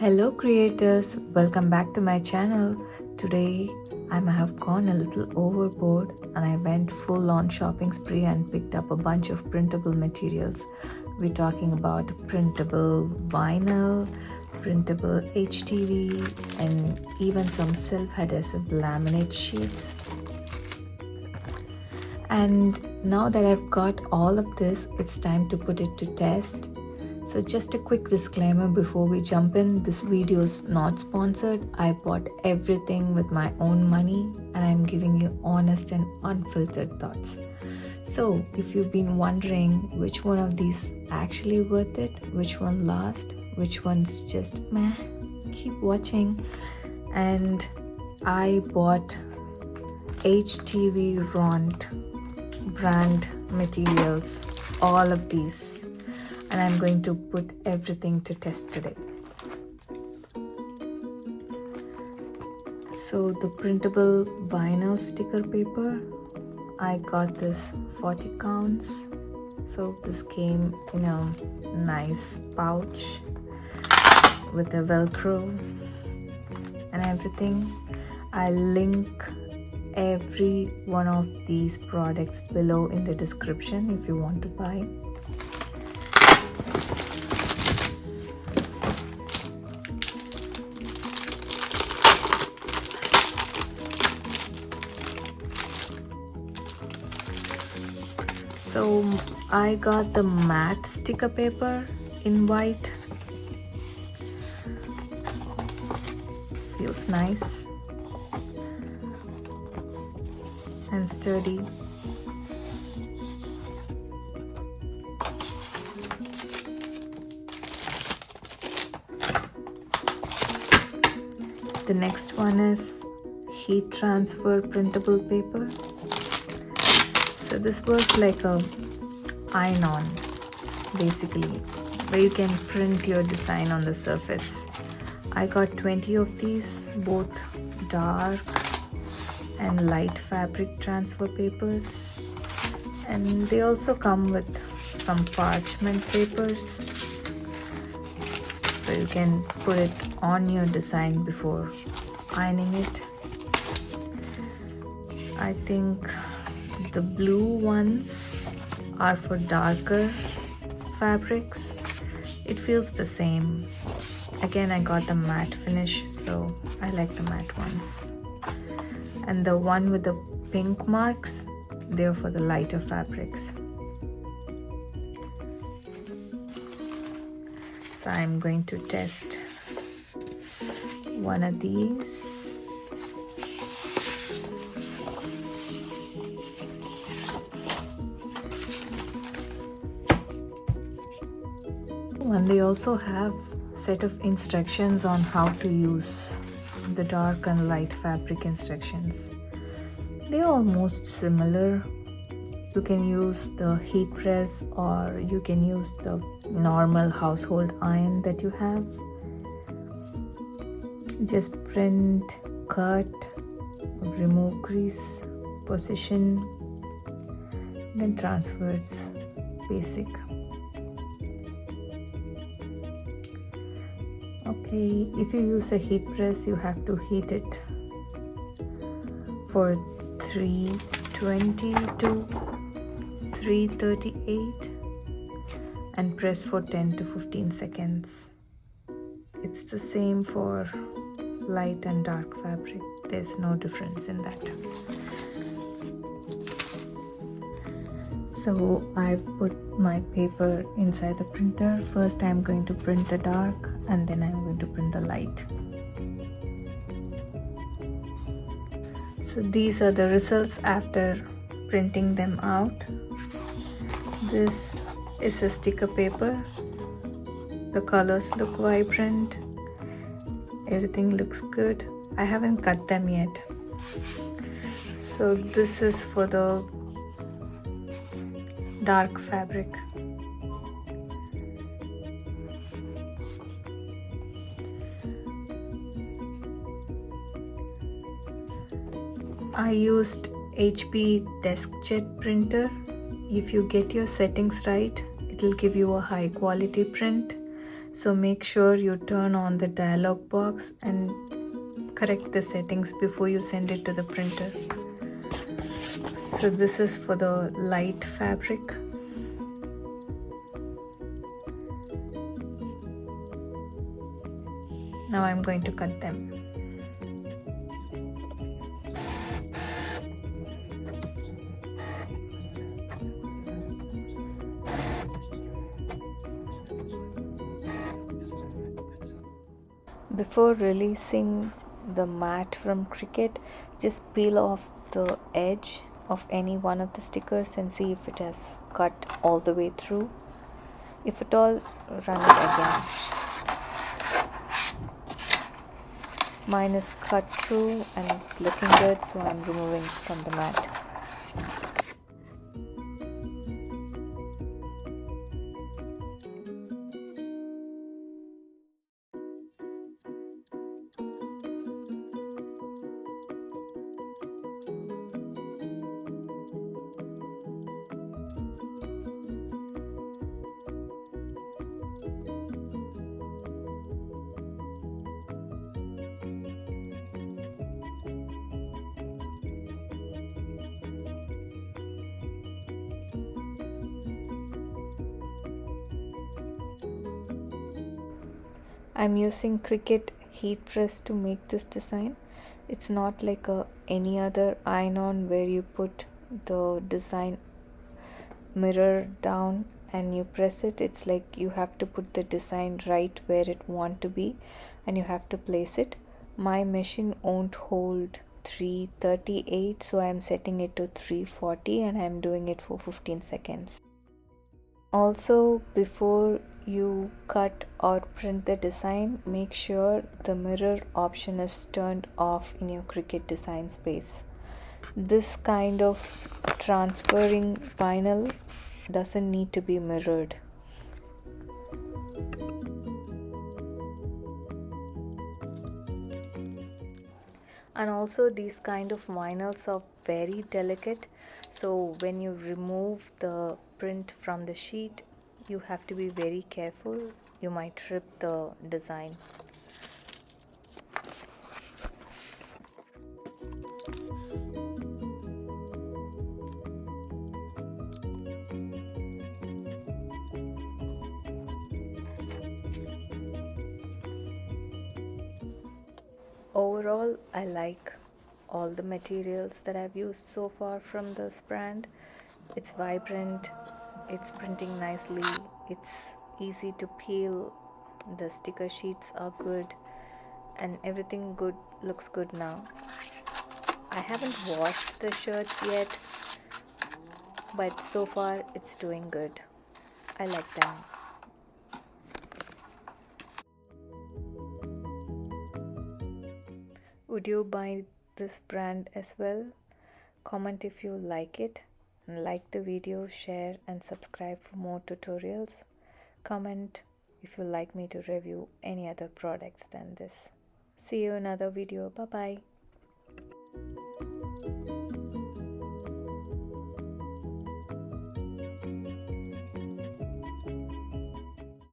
Hello creators, welcome back to my channel. Today I have gone a little overboard and I went full on shopping spree and picked up a bunch of printable materials. We're talking about printable vinyl, printable HTV, and even some self-adhesive laminate sheets. And now that I've got all of this, it's time to put it to test. So just a quick disclaimer before we jump in, this video is not sponsored. I bought everything with my own money and I'm giving you honest and unfiltered thoughts. So if you've been wondering which one of these actually worth it, which one last, which one's just meh, keep watching. And I bought HTVRONT brand materials, all of these. And I'm going to put everything to test today. So the printable vinyl sticker paper, I got this 40 counts. So this came in a nice pouch with a velcro and everything. I'll link every one of these products below in the description if you want to buy. So I got the matte sticker paper in white. Feels nice and sturdy. The next one is heat transfer printable paper. So this works like a iron-on basically, where you can print your design on the surface. I got 20 of these, both dark and light fabric transfer papers, and they also come with some parchment papers, so you can put it on your design before ironing it. I think the blue ones are for darker fabrics. It feels the same. Again, I got the matte finish, so I like the matte ones. And the one with the pink marks, they're for the lighter fabrics. So I'm going to test one of these. And they also have set of instructions on how to use the dark and light fabric instructions. They're almost similar. You can use the heat press or you can use the normal household iron that you have. Just print, cut, remove crease, position, then transfer. It's basic. Okay, if you use a heat press, you have to heat it for 320 to 338 and press for 10 to 15 seconds. It's the same for light and dark fabric. There's no difference in that. So I've put my paper inside the printer. First I'm going to print the dark and then I'm going to print the light. So these are the results after printing them out. This is a sticker paper. The colors look vibrant. Everything looks good. I haven't cut them yet. So this is for the dark fabric. I used HP DeskJet printer. If you get your settings right, it will give you a high quality print. So make sure you turn on the dialog box and correct the settings before you send it to the printer. So this is for the light fabric. Now I'm going to cut them. Before releasing the mat from Cricut, just peel off the edge of any one of the stickers and see if it has cut all the way through. If at all, run it again. Mine is cut through and it's looking good, so I'm removing from the mat. I'm using Cricut heat press to make this design. It's not like any other iron-on where you put the design mirror down and you press it. It's like you have to put the design right where it want to be and you have to place it. My machine won't hold 338, so I'm setting it to 340 and I'm doing it for 15 seconds. Also, before you cut or print the design, make sure the mirror option is turned off in your Cricut design space. This kind of transferring vinyl doesn't need to be mirrored. And also these kind of vinyls are very delicate, so when you remove the print from the sheet, you have to be very careful. You might rip the design. Overall, I like all the materials that I've used so far from this brand. It's vibrant, it's printing nicely, it's easy to peel, the sticker sheets are good, and everything good looks good now. I haven't washed the shirts yet, but so far it's doing good. I like them. Would you buy this brand as well? Comment if you like it, and like the video, share and subscribe for more tutorials. Comment if you like me to review any other products than this. See you in another video. Bye bye.